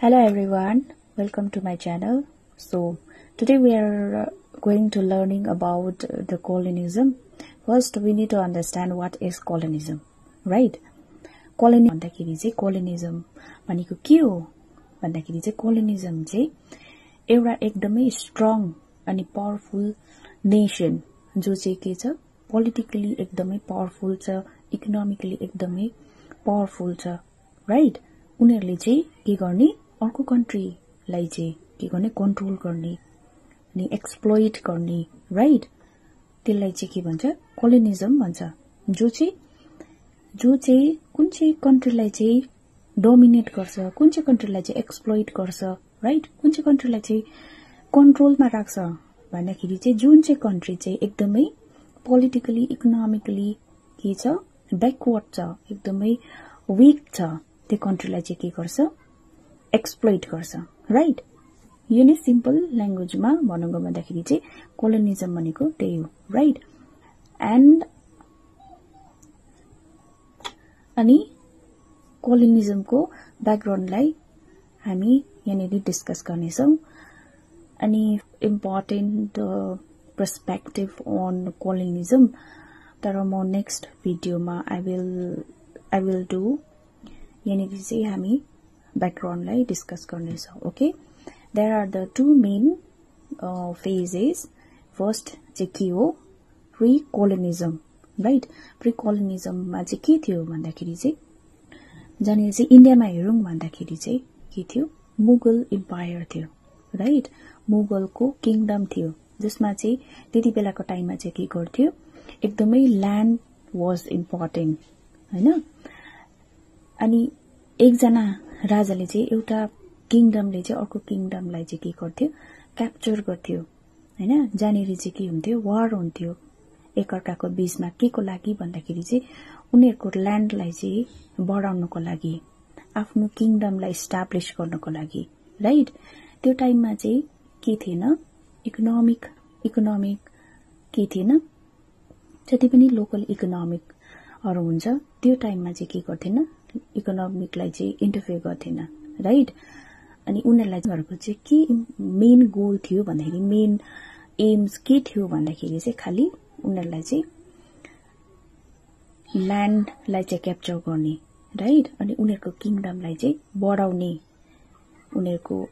Hello everyone, welcome to my channel. So today we are going to learning about the colonialism. First we need to understand what is colonialism, right? Colonialism भन्दाखेरि चाहिँ colonialism भनेको के हो भन्दाखेरि चाहिँ colonialism चाहिँ एउटा एकदमै स्ट्रङ अनि पावरफुल नेसन जो चाहिँ के छ पोलिटिकली एकदमै पावरफुल छ, इकोनोमिकली एकदमै पावरफुल छ, राइट? उनीहरुले चाहिँ के गर्ने अर्को कन्ट्रीलाई चाहिँ के गर्ने कन्ट्रोल गर्ने अनि एक्सप्लोइट गर्ने, राइट? त्यसलाई चाहिँ के भन्छ कोलोनिजम भन्छ। जो चाहिँ कुन चाहिँ कन्ट्रीलाई चाहिँ डोमिनेट गर्छ, कुन चाहिँ कन्ट्रीलाई चाहिँ एक्सप्लोइट गर्छ, राइट? कुन चाहिँ कन्ट्रीलाई चाहिँ कन्ट्रोलमा राख्छ भन्दाखेरि चाहिँ जुन चाहिँ कन्ट्री चाहिँ एकदमै पोलिटिकली इकोनोमिकली के छ ब्याकवर्ड छ, एकदमै वीक छ, त्यो कन्ट्रीलाई चाहिँ के गर्छ एक्सप्लोइट गर्छ, राइट? यो नै सिम्पल ल्याङ्ग्वेजमा भनौँ भन्दाखेरि चाहिँ कोलोनिजम भनेको त्यही हो, राइट? एन्ड अनि कोलोनिजमको ब्याकग्राउन्डलाई हामी यहाँनिर डिस्कस गर्नेछौँ। अनि इम्पोर्टेन्ट पर्सपेक्टिभ अन कोलोनिजम, तर म नेक्स्ट भिडियोमा आई विल डू यहाँनिर चाहिँ हामी ब्याकग्राउन्डलाई डिस्कस गर्नेछौँ। Okay, there are the two main phases. First चाहिँ के हो प्री कोलोनिजम, राइट? प्री कोलोनिजममा चाहिँ के थियो भन्दाखेरि चाहिँ जहाँनिर चाहिँ इन्डियामा हेरौँ भन्दाखेरि चाहिँ के थियो मुगल इम्पायर थियो, राइट? मुगलको किङडम थियो जसमा चाहिँ त्यति बेलाको टाइममा चाहिँ के गर्थ्यो एकदमै ल्यान्ड वाज इम्पोर्टेन्ट, हैन? अनि एकजना राजाले चाहिँ एउटा किङडमले चाहिँ अर्को किङडमलाई चाहिँ के गर्थ्यो क्याप्चर गर्थ्यो, हैन? जहाँनिर चाहिँ के हुन्थ्यो वार हुन्थ्यो एकअर्काको बीचमा के को लागि भन्दाखेरि चाहिँ उनीहरूको ल्यान्डलाई चाहिँ बढाउनको लागि, आफ्नो किङडमलाई इस्टाब्लिश गर्नको लागि, राइट? त्यो टाइममा चाहिँ के थिएन इकोनोमिक के थिएन, जति पनि लोकल इकोनोमिकहरु हुन्छ त्यो टाइममा चाहिँ के गर्थेन इकोनोमिकलाई चाहिँ इन्टरफेयर गर्थेन, राइट? अनि उनीहरुलाई चाहिँ के मेन गोल थियो भन्दाखेरि मेन एम्स के थियो भन्दाखेरि चाहिँ खाली उनीहरुलाई चाहिँ ल्यान्डलाई चाहिँ क्याप्चर गर्ने, राइट? अनि उनीहरुको किङडमलाई चाहिँ बढाउने, उनीहरुको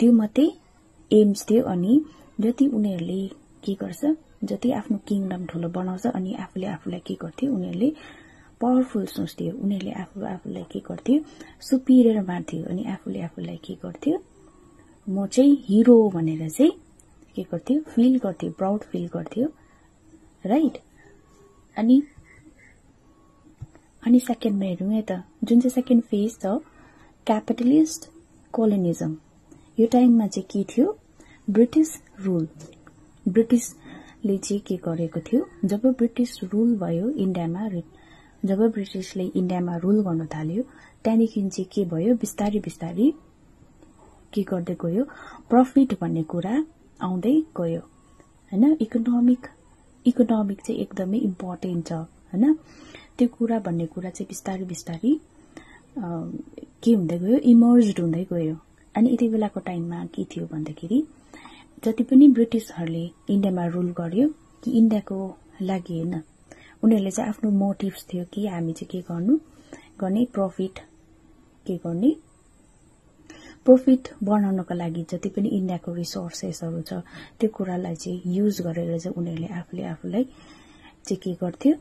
त्यो मात्रै एम्स थियो। अनि जति उनीहरुले के गर्छ जति आफ्नो किङडम ठुलो बनाउँछ अनि आफूलाई के गर्थ्यो उनीहरुले पावरफुल सोच्थ्यो, उनीहरुले आफूलाई के गर्थ्यो सुपिरियर मान्थ्यो अनि आफूलाई के गर्थ्यो म चाहिँ हिरो भनेर चाहिँ के गर्थ्यो फिल गर्थ्यो, प्राउड फिल गर्थ्यो, राइट? अनि सेकेन्डमा हेरौँ है त, जुन चाहिँ सेकेन्ड फेज छ क्यापिटलिस्ट कोलोनिजम। यो टाइममा चाहिँ के थियो ब्रिटिश रूल, ब्रिटिशले चाहिँ के गरेको थियो जब ब्रिटिश रूल भयो इन्डियामा, जब ब्रिटिशले इन्डियामा रूल गर्न थाल्यो त्यहाँदेखि चाहिँ के भयो बिस्तारै के गर्दै गयो प्रफिट भन्ने कुरा आउँदै गयो, हैन? इकोनोमिक चाहिँ एकदमै इम्पोर्टेन्ट छ, हैन? त्यो कुरा भन्ने कुरा चाहिँ बिस्तारै के हुँदै गयो इमर्ज्ड हुँदै गयो। अनि यति बेलाको टाइममा के थियो भन्दाखेरि जति पनि ब्रिटिशहरुले इन्डियामा रूल गर्यो कि इन्डियाको लागि हैन, उनीहरुले चाहिँ आफ्नो मोटिभ्स थियो कि हामी चाहिँ के गर्ने प्रफिट बनाउनको लागि जति पनि इन्डियाको रिसोर्सेसहरु छ त्यो कुरालाई चाहिँ युज गरेर चाहिँ उनीहरुले आफूलाई चाहिँ के गर्थ्यो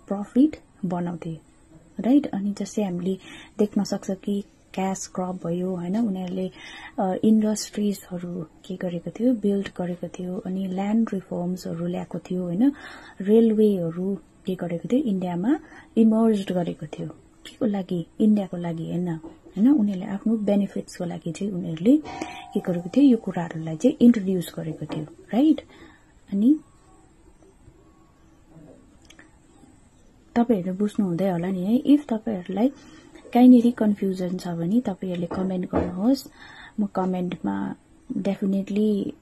प्रफिट बनाउँथे, राइट? अनि जस्तै हामीले देख्न सक्छ कि क्याश क्रप भयो, हैन? उनीहरुले इन्डस्ट्रीजहरु के गरेको थियो बिल्ड गरेको थियो, अनि ल्यान्ड रिफर्म्सहरु ल्याएको थियो, हैन? रेलवेहरु के गरेको थियो इन्डियामा इमर्ज्ड गरेको थियो, के को लागि इन्डियाको लागि हैन, उनीहरुले आफ्नो बेनिफिट्सको लागि चाहिँ उनीहरुले के गरेको थियो यो कुराहरुलाई चाहिँ इन्ट्रोड्युस गरेको थियो, राइट? अनि तपाईहरुले बुझ्नु हुँदै होला नि है। इफ तपाईहरुलाई काइनेरी कन्फ्युजन छ भने तपाईहरुले कमेन्ट गर्नुहोस्, म कमेन्टमा डेफिनेटली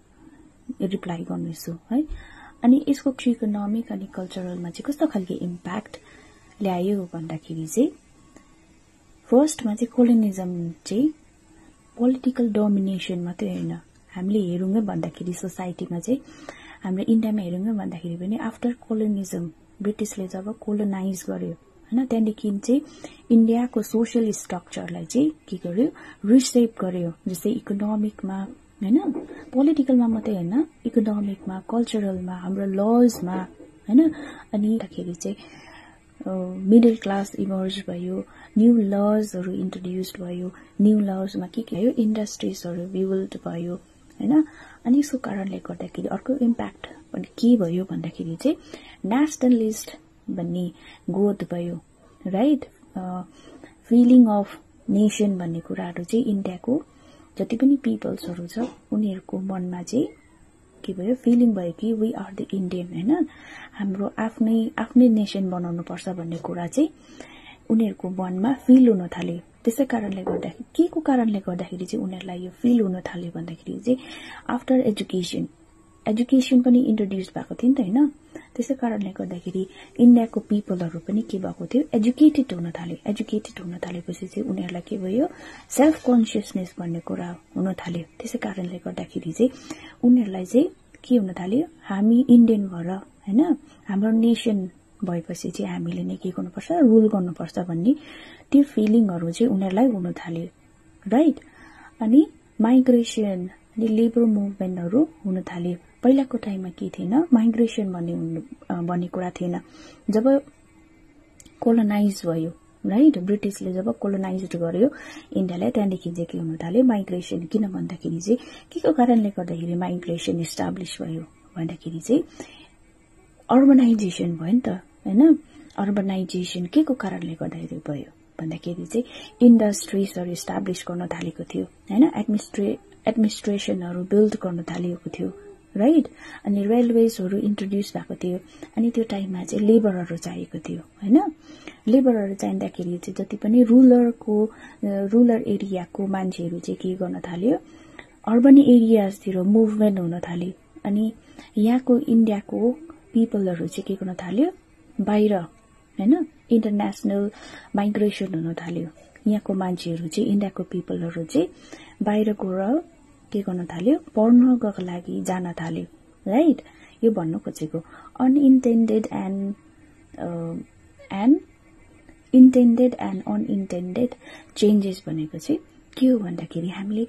रिप्लाई गर्नेछु है। अनि यसको इकोनोमिक अनि कल्चरलमा चाहिँ कस्तो खालको इम्प्याक्ट ल्यायो भन्दाखेरि चाहिँ फर्स्टमा चाहिँ कोलोनिजम चाहिँ पोलिटिकल डोमिनेसन मात्रै होइन, हामीले हेरौँ भन्दाखेरि सोसाइटीमा चाहिँ हाम्रो इन्डियामा हेरौँ भन्दाखेरि पनि आफ्टर कोलोनिजम ब्रिटिसले जब कोलोनाइज गर्यो हैन, त्यहाँदेखि चाहिँ इन्डियाको सोशल स्ट्रक्चरलाई चाहिँ के गर्यो, रिसेप गर्यो। जस्तै इकोनोमिकमा हैन, पोलिटिकलमा मात्रै होइन, इकोनोमिकमा, कल्चरलमा, हाम्रो लजमा हैन। अनिदाखेरि चाहिँ मिडल क्लास इमर्ज भयो, न्यू लजहरू इन्ट्रोड्युस भयो, न्यू लजमा के भयो, इन्डस्ट्रिजहरू बिल्ड भयो हैन। अनि यसको कारणले गर्दाखेरि अर्को इम्प्याक्ट पनि के भयो भन्दाखेरि चाहिँ नेसनलिस्ट भन्ने ग्रोथ भयो, राइट। फिलिङ अफ नेसन भन्ने कुराहरू चाहिँ इन्डियाको जति पनि पिपल्सहरू छ उनीहरूको मनमा चाहिँ के भयो, फिलिङ भयो कि वी आर द इन्डियन हैन, हाम्रो आफ्नै नेसन बनाउनु पर्छ भन्ने कुरा चाहिँ उनीहरूको मनमा फिल हुन थाल्यो। त्यसै कारणले गर्दाखेरि के को कारणले गर्दाखेरि चाहिँ उनीहरूलाई यो फिल हुन थाल्यो भन्दाखेरि चाहिँ आफ्टर एजुकेसन पनि इन्ट्रोड्युस भएको थियो नि त हैन। त्यसै कारणले गर्दाखेरि इन्डियाको पिपलहरू पनि के भएको थियो, एजुकेटेड हुन थालेपछि चाहिँ उनीहरूलाई के भयो, सेल्फ कन्सियसनेस भन्ने कुरा हुन थाल्यो। त्यसै कारणले गर्दाखेरि चाहिँ उनीहरूलाई चाहिँ के हुन थाल्यो, हामी इन्डियन भएर हैन, हाम्रो नेसन भएपछि चाहिँ हामीले नै के गर्नुपर्छ, रुल गर्नुपर्छ भन्ने त्यो फिलिङहरू चाहिँ उनीहरूलाई हुन थाल्यो, राइट। अनि माइग्रेसन अनि लेबर मुभमेन्टहरू हुन थाल्यो। पहिलाको टाइममा के थिएन, माइग्रेसन भन्ने कुरा थिएन। जब कोलोनाइज भयो, राइट, ब्रिटिसले जब कोलोनाइज गर्यो इन्डियालाई, त्यहाँदेखि चाहिँ के हुन थाल्यो, माइग्रेसन। किन भन्दाखेरि चाहिँ के को कारणले गर्दाखेरि माइग्रेसन इस्टाब्लिस भयो भन्दाखेरि चाहिँ अर्बनाइजेसन भयो नि त हैन। अर्बनाइजेसन के को कारणले गर्दाखेरि भयो भन्दाखेरि चाहिँ इन्डस्ट्रिजहरू इस्टाब्लिस गर्न थालेको थियो हैन, एडमिनिस्ट्रेसनहरू बिल्ड गर्न थालिएको थियो, राइट। अनि रेलवेजहरू इन्ट्रोड्युस भएको थियो। अनि त्यो टाइममा चाहिँ लेबरहरू चाहिएको थियो हैन। लेबरहरू चाहिँदाखेरि चाहिँ जति पनि रुरल एरियाको मान्छेहरू चाहिँ के गर्न थाल्यो, अर्बन एरियाजतिर मुभमेन्ट हुन थाल्यो। अनि यहाँको इन्डियाको पिपलहरू चाहिँ के गर्न थाल्यो, बाहिर हैन, इन्टरनेसनल माइग्रेसन हुन थाल्यो। यहाँको मान्छेहरू चाहिँ इन्डियाको पिपलहरू चाहिँ बाहिर गएर के गर्न थाल्यो, पढ्नको लागि जान थाल्यो, राइट। यो भन्नु खोजेको अनइन्टेन्डेड एन्ड अनइन्टेन्डेड चेन्जेस भनेको चाहिँ के हो भन्दाखेरि हामीले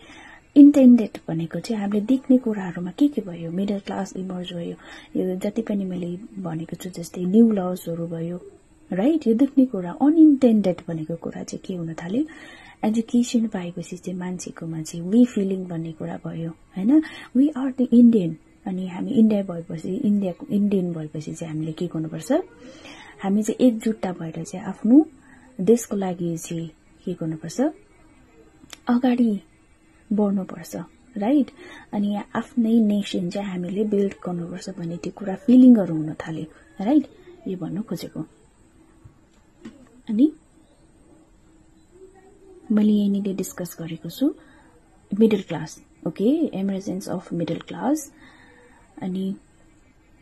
इन्टेन्डेड भनेको चाहिँ हामीले देख्ने कुराहरूमा के भयो, मिडल क्लास इमर्ज भयो, यो जति पनि मैले भनेको छु जस्तै न्यू लजहरू भयो, राइट। यो देख्ने कुरा। अनइन्टेन्डेड भनेको कुरा चाहिँ के हुन थाल्यो, एजुकेसन पाएपछि चाहिँ मान्छेकोमा चाहिँ वी फिलिङ भन्ने कुरा भयो हैन, वी आर द इन्डियन। अनि हामी इन्डियन भएपछि चाहिँ हामीले के गर्नुपर्छ, हामी चाहिँ एकजुटता भएर चाहिँ आफ्नो देशको लागि चाहिँ के गर्नुपर्छ, अगाडि बढ्नुपर्छ, राइट। अनि आफ्नै नेसन चाहिँ हामीले बिल्ड गर्नुपर्छ भन्ने त्यो कुरा फिलिङहरू हुन थाल्यो, राइट। यो भन्नु खोजेको। अनि मैले यहीँनिर डिस्कस गरेको छु middle class, okay, emergence of middle class. अनि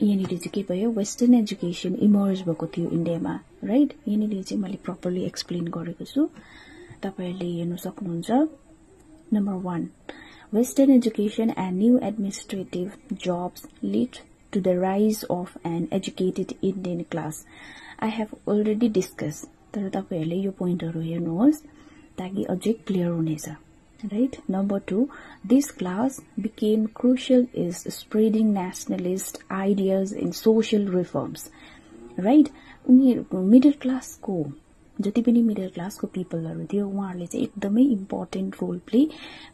यहाँनिर चाहिँ के भयो, वेस्टर्न एजुकेसन इमर्ज भएको थियो इन्डियामा, राइट। यहाँनिर चाहिँ मैले प्रपरली एक्सप्लेन गरेको छु, तपाईहरुले हेर्न सक्नुहुन्छ। Number 1. Western education and new administrative jobs lead to the rise of an educated Indian class. I have already discussed. तर तपाईहरुले यो पोइन्टहरु हेर्नुहोस् ताकि अझै क्लियर हुनेछ, right? Number 2, this class became crucial in spreading nationalist ideas in social reforms, right? उनीहरुको middle क्लासको जति पनि मिडल क्लासको पिपलहरु थियो उहाँहरुले चाहिँ एकदमै इम्पोर्टेन्ट रोल प्ले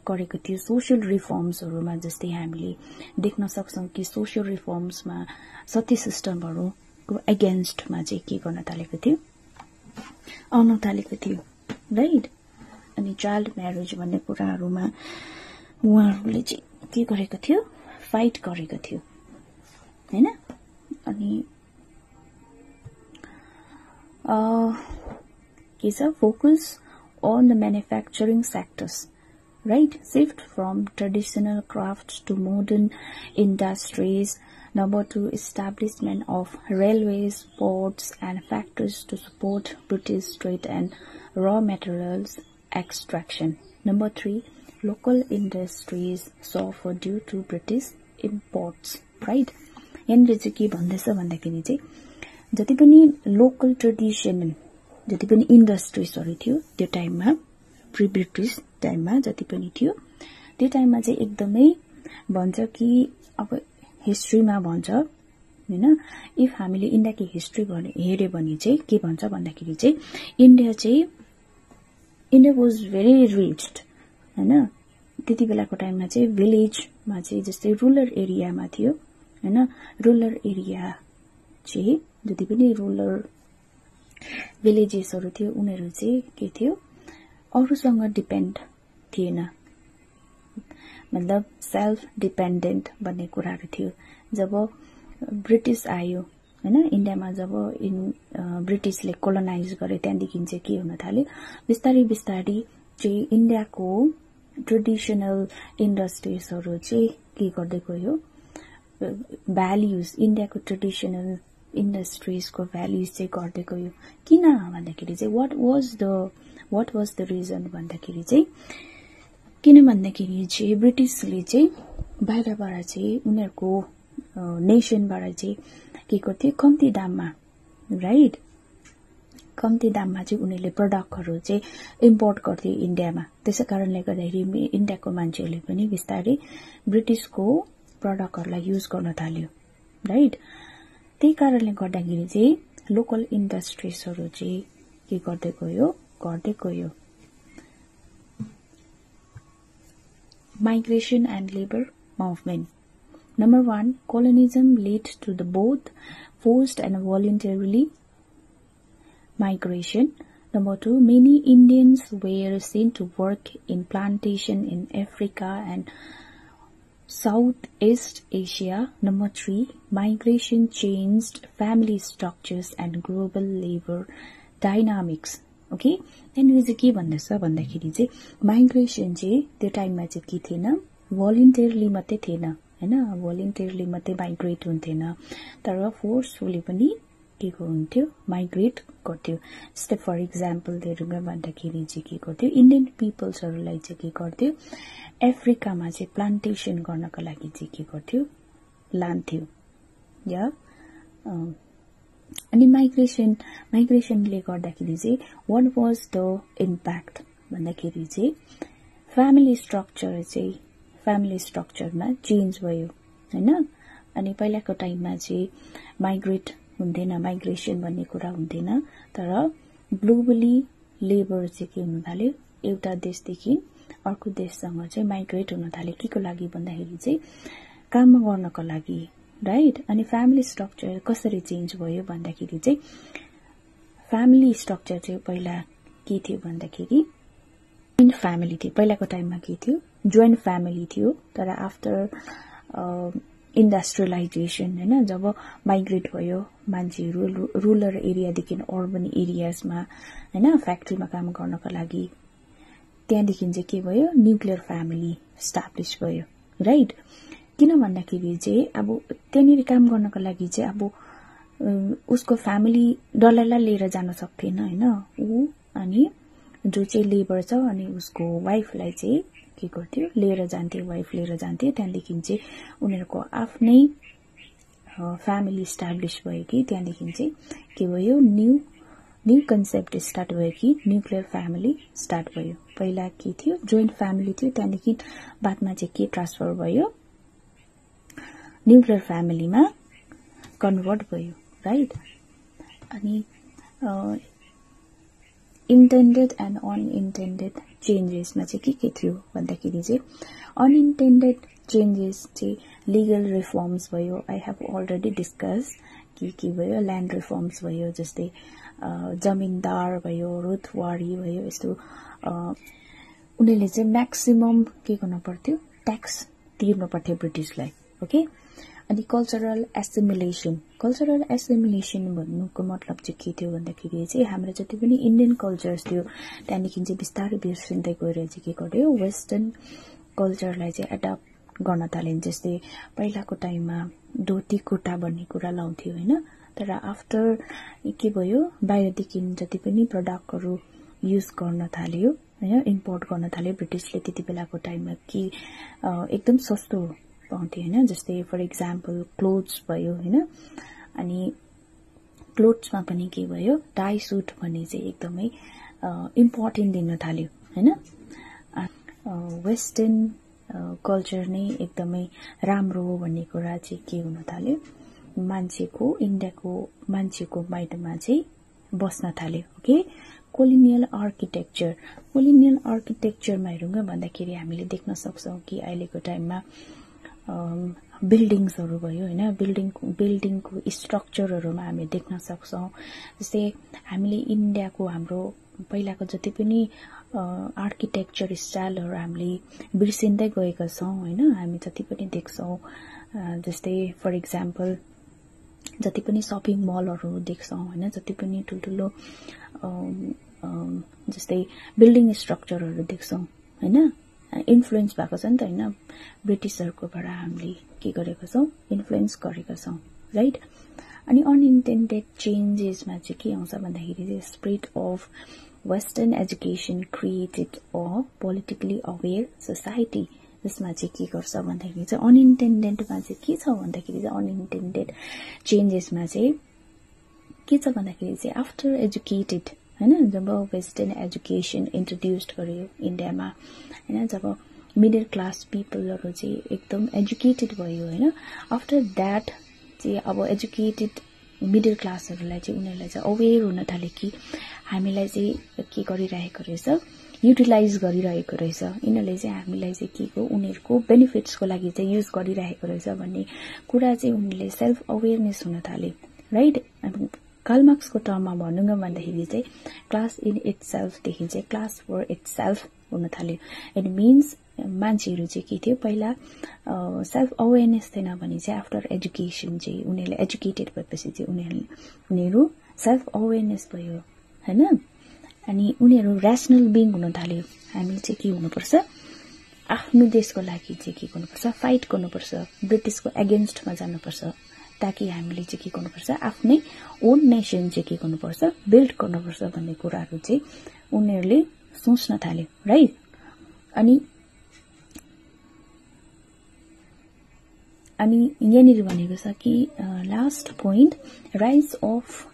गरेको थियो सोशल रिफर्म्सहरुमा। जस्तै हामीले देख्न सक्छौं कि सोशल रिफर्म्समा सती सिस्टमहरुको अगेन्स्टमा चाहिँ के गर्न थालेको थियो, आउन थालेको थियो, राइट? अनि चाइल्ड म्यारेज भन्ने कुराहरुमा उहाँहरुले चाहिँ के गरेको थियो, फाइट गरेको थियो, हैन? अनि is a focus on the manufacturing sectors, right? Shift from traditional crafts to modern industries. Number 2, establishment of railways, ports and factories to support British trade and raw materials extraction. Number 3, local industries suffer due to British imports, right? यहाँनिर चाहिँ के भन्दैछ भन्दाखेरि चाहिँ जति पनि local traditional जति पनि इन्डस्ट्रिजहरु थियो त्यो टाइममा प्री ब्रिटिश टाइममा जति पनि थियो त्यो टाइममा चाहिँ एकदमै भन्छ कि अब हिस्ट्रीमा भन्छ हैन इफ हामीले इन्डियाको हिस्ट्री हेर्यो भने चाहिँ के भन्छ भन्दाखेरि चाहिँ इन्डिया वाज भेरी रिच्ड हैन त्यति बेलाको टाइममा चाहिँ विलेजमा चाहिँ जस्तै रुरल एरियामा थियो हैन रुरल एरिया चाहिँ जति पनि रुरल विलेजेसहरु थियो उनीहरु चाहिँ के थियो अरूसँग डिपेन्ड थिएन मतलब सेल्फ डिपेन्डेन्ट भन्ने कुराहरु थियो जब ब्रिटिश आयो हैन इन्डियामा जब ब्रिटिशले कोलोनाइज गरे त्यहाँदेखि चाहिँ के हुन थाल्यो बिस्तारै बिस्तारै चाहिँ इन्डियाको ट्रेडिसनल इन्डस्ट्रिजहरु चाहिँ के गर्दै गयो भ्याल्युज इन्डियाको ट्रेडिसनल इन्डस्ट्रिजको भ्याल्युज चाहिँ गर्दै गयो किन भन्दाखेरि चाहिँ व्हाट वाज द रिजन भन्दाखेरि चाहिँ किन भन्दाखेरि चाहिँ ब्रिटिशले चाहिँ बाहिरबाट चाहिँ उनीहरुको नेसनबाट चाहिँ के गर्थ्यो कम्ती दाममा राइट कम्ती दाममा चाहिँ उनीहरुले प्रोडक्टहरु चाहिँ इम्पोर्ट गर्थे इन्डियामा त्यसैकारणले गर्दाखेरि इन्डियाको मान्छेहरुले पनि बिस्तारै ब्रिटिशको प्रोडक्टहरुलाई युज गर्न थाल्यो राइट त्यही कारणले गर्दाखेरि चाहिँ लोकल इन्डस्ट्रिजहरु चाहिँ के गर्दै गयो Migration and labor movement. Number 1, colonialism led to the both forced and voluntarily migration. Number 2, many Indians were sent to work in plantation in Africa and Southeast Asia. Number 3, migration changed family structures and global labor dynamics. Okay त्यहाँनिर चाहिँ के भन्दैछ भन्दाखेरि चाहिँ migration चाहिँ त्यो टाइममा चाहिँ के थिएन भोलिन्टियरली मात्रै थिएन हैन भोलिन्टियरली मात्रै माइग्रेट हुन्थेन तर फोर्सफुली पनि के हुन्थ्यो माइग्रेट गर्थ्यो जस्तै फर एक्जाम्पल हेरौँ भन्दाखेरि चाहिँ के गर्थ्यो इन्डियन पिपल्सहरुलाई चाहिँ के गर्थ्यो अफ्रिकामा चाहिँ प्लान्टेसन गर्नको लागि चाहिँ के गर्थ्यो लान्थ्यो या अनि माइग्रेसनले गर्दाखेरि चाहिँ व्हाट वाज द इम्प्याक्ट भन्दाखेरि चाहिँ फ्यामिली स्ट्रक्चरमा चेन्ज भयो हैन अनि पहिलाको टाइममा चाहिँ माइग्रेसन भन्ने कुरा हुँदैन तर ग्लोबली लेबर चाहिँ के हुन थाल्यो एउटा देशदेखि अर्को देशसँग चाहिँ माइग्रेट हुन थाल्यो केको लागि भन्दाखेरि चाहिँ काम गर्नको लागि राइट अनि फ्यामिली स्ट्रक्चर कसरी चेन्ज भयो भन्दाखेरि चाहिँ फ्यामिली स्ट्रक्चर चाहिँ पहिला के थियो भन्दाखेरि जोइन्ट फ्यामिली थियो पहिलाको टाइममा के थियो जोइन्ट फ्यामिली थियो तर आफ्टर इन्डस्ट्रियलाइजेसन हैन जब माइग्रेट भयो मान्छेहरु रुरल एरियादेखि अर्बन एरियाजमा हैन फ्याक्ट्रीमा काम गर्नको लागि त्यहाँदेखि चाहिँ के भयो न्युक्लियर फ्यामिली एस्टाब्लिश भयो राइट किन भन्दाखेरि चाहिँ अब त्यहाँनिर काम गर्नको लागि चाहिँ अब उसको फ्यामिली डलरलाई लिएर जान सक्थेन हैन उ अनि जो चाहिँ लेबर छ अनि उसको वाइफलाई चाहिँ के गर्थ्यो लिएर जान्थे वाइफ लिएर जान्थे त्यहाँदेखि चाहिँ उनीहरुको आफ्नै फ्यामिली एस्टाब्लिश भयो कि त्यहाँदेखि चाहिँ के भयो न्यू कन्सेप्ट स्टार्ट भयो कि न्युक्लियर फ्यामिली स्टार्ट भयो पहिला के थियो जोइन्ट फ्यामिली थियो त्यहाँदेखि बादमा चाहिँ के ट्रान्सफर भयो न्युक्लियर फ्यामिलीमा कन्भर्ट भयो राइट अनि इन्टेन्डेड एन्ड अनइन्टेन्डेड चेन्जेसमा चाहिँ के थियो भन्दाखेरि चाहिँ अनइन्टेन्डेड चेन्जेस चाहिँ लिगल रिफर्म्स भयो आई हेभ अलरेडी डिस्कस के भयो ल्यान्ड रिफर्म्स भयो जस्तै जमिनदार भयो रुथवारी भयो यस्तो उनीहरुले चाहिँ म्याक्सिमम के गर्न पर्थ्यो ट्याक्स तिर्नु पर्थ्यो ब्रिटिशलाई ओके अनि कल्चरल एसिमिलेसन भन्नुको मतलब चाहिँ के थियो भन्दाखेरि चाहिँ हाम्रो जति पनि इन्डियन कल्चर्स थियो त्यहाँदेखि चाहिँ बिस्तारै बिर्सिँदै गएर चाहिँ के गर्यो वेस्टर्न कल्चरलाई चाहिँ एडप्ट गर्न थाले जस्तै पहिलाको टाइममा धोती कुर्ता भन्ने कुरा लाउँथ्यो हैन तर आफ्टर के भयो बाहिरदेखि जति पनि प्रोडक्टहरु युज गर्न थाल्यो हैन इम्पोर्ट गर्न थाले ब्रिटिशले त्यति बेलाको टाइममा कि एकदम सस्तो पाउँथे हैन जस्तै फर एक्जाम्पल क्लोथ्स भयो हैन अनि क्लोथ्समा पनि के भयो टाई सुट भन्ने चाहिँ एकदमै इम्पोर्टेन्ट दिन थाल्यो हैन वेस्टर्न कल्चर नै एकदमै राम्रो भन्ने कुरा चाहिँ के हुन थाल्यो मान्छेको इन्डियाको मान्छेको माइन्डमा चाहिँ बस्न थाल्यो ओके कोलोनियल आर्किटेक्चरमा हेरौँ भन्दाखेरि हामीले देख्न सक्छौं कि अहिलेको टाइममा बिल्डिङ्सहरु भयो हैन बिल्डिङको स्ट्रक्चरहरुमा हामी देख्न सक्छौं जस्तै हामीले इन्डियाको हाम्रो पहिलाको जति पनि आर्किटेक्चर स्टाइलहरु हामीले बिर्सिँदै गएका छौं हैन हामी जति पनि देख्छौं जस्तै फर एक्जाम्पल जति पनि शपिङ मलहरु देख्छौं हैन जति पनि ठुलठुलो जस्तै बिल्डिङ स्ट्रक्चरहरु देख्छौं हैन इन्फ्लुएन्स भएको छ नि त हैन ब्रिटिशहरुकोबाट हामीले के गरेका छौं इन्फ्लुएन्स गरेका छौं राइट अनि अनइन्टेन्डेड चेन्जेसमा चाहिँ के आउँछ भन्दाखेरि spread of western education created a politically aware society यसमा चाहिँ के गर्छ भन्दाखेरि चाहिँ अनइन्टेन्डेडमा चाहिँ के छ भन्दाखेरि चाहिँ अनइन्टेन्डेड चेन्जेसमा चाहिँ के छ भन्दाखेरि चाहिँ आफ्टर एजुकेटेड हैन जब वेस्टर्न एजुकेसन इन्ट्रोड्युस्ड गर्यो इन्डियामा हैन जब मिडल क्लास पिपलहरु चाहिँ एकदम एजुकेटेड भयो हैन आफ्टर दैट चाहिँ अब एजुकेटेड मिडल क्लासहरुलाई चाहिँ उनीहरुलाई चाहिँ अवेयर हुन थाले कि हामीलाई चाहिँ के गरिरहेको रहेछ युटिलाइज गरिरहेको रहेछ यिनीहरुले चाहिँ हामीलाई चाहिँ के को उनीहरुको बेनिफिट्सको लागि चाहिँ युज गरिरहेको रहेछ भन्ने कुरा चाहिँ उनीहरुले सेल्फ अवेयरनेस हुन थाले राइट कार्ल मार्क्सको टर्ममा भन्नुगा भन्दाखेरि चाहिँ क्लास इन इटसेल्फ देखि चाहिँ क्लास फर इटसेल्फ हुन थाल्यो इट मीन्स मान्छेहरु चाहिँ के थियो पहिला सेल्फ अवेयरनेस थिएन भने चाहिँ आफ्टर एजुकेसन चाहिँ उनीहरुले एजुकेटेड भएपछि चाहिँ उनीहरु सेल्फ अवेयरनेस भयो हैन अनि उनीहरु र्याशनल बीइङ हुन थाल्यो हामी चाहिँ के हुनुपर्छ आफ्नो देशको लागि चाहिँ के गर्नुपर्छ फाइट गर्नुपर्छ ब्रिटिशको अगेन्स्टमा जानुपर्छ ताकि हामीले चाहिँ के गर्नुपर्छ आफ्नै ओन नेसन चाहिँ के गर्नुपर्छ बिल्ड गर्नुपर्छ भन्ने कुराहरु चाहिँ उनीहरुले सोच्न थाल्यो राइट अनि यहाँनिर भनेको छ कि last point rise of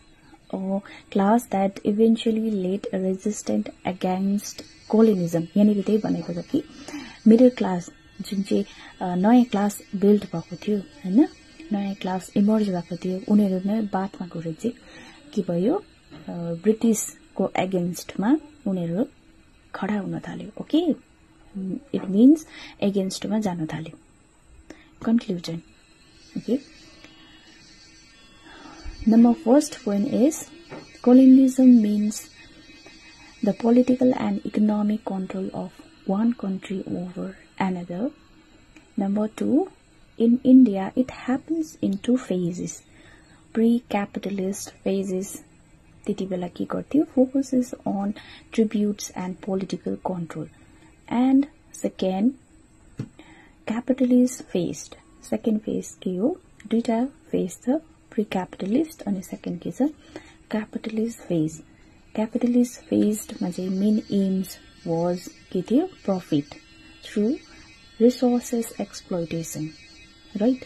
class that eventually led a resistant against colonialism यहाँनिर त्यही भनेको छ कि मिडल क्लास जुन चाहिँ नयाँ क्लास बिल्ड भएको थियो हैन नयाँ क्लास इमर्ज भएको थियो उनीहरु नै बादमा गएर चाहिँ के भयो ब्रिटिशको अगेन्स्टमा उनीहरु खडा हुन थाल्यो ओके इट मीन्स अगेन्स्टमा जान थाल्यो conclusion okay Number first point is colonialism means the political and economic control of one country over another. Number two, in India, it happens in two phases. Pre-capitalist phases, focuses on tributes and political control. And second, capitalist phase. Second phase, duita phase the pre-capitalist and second case capitalist phase. Capitalist phase main aims was profit through resources exploitation, right?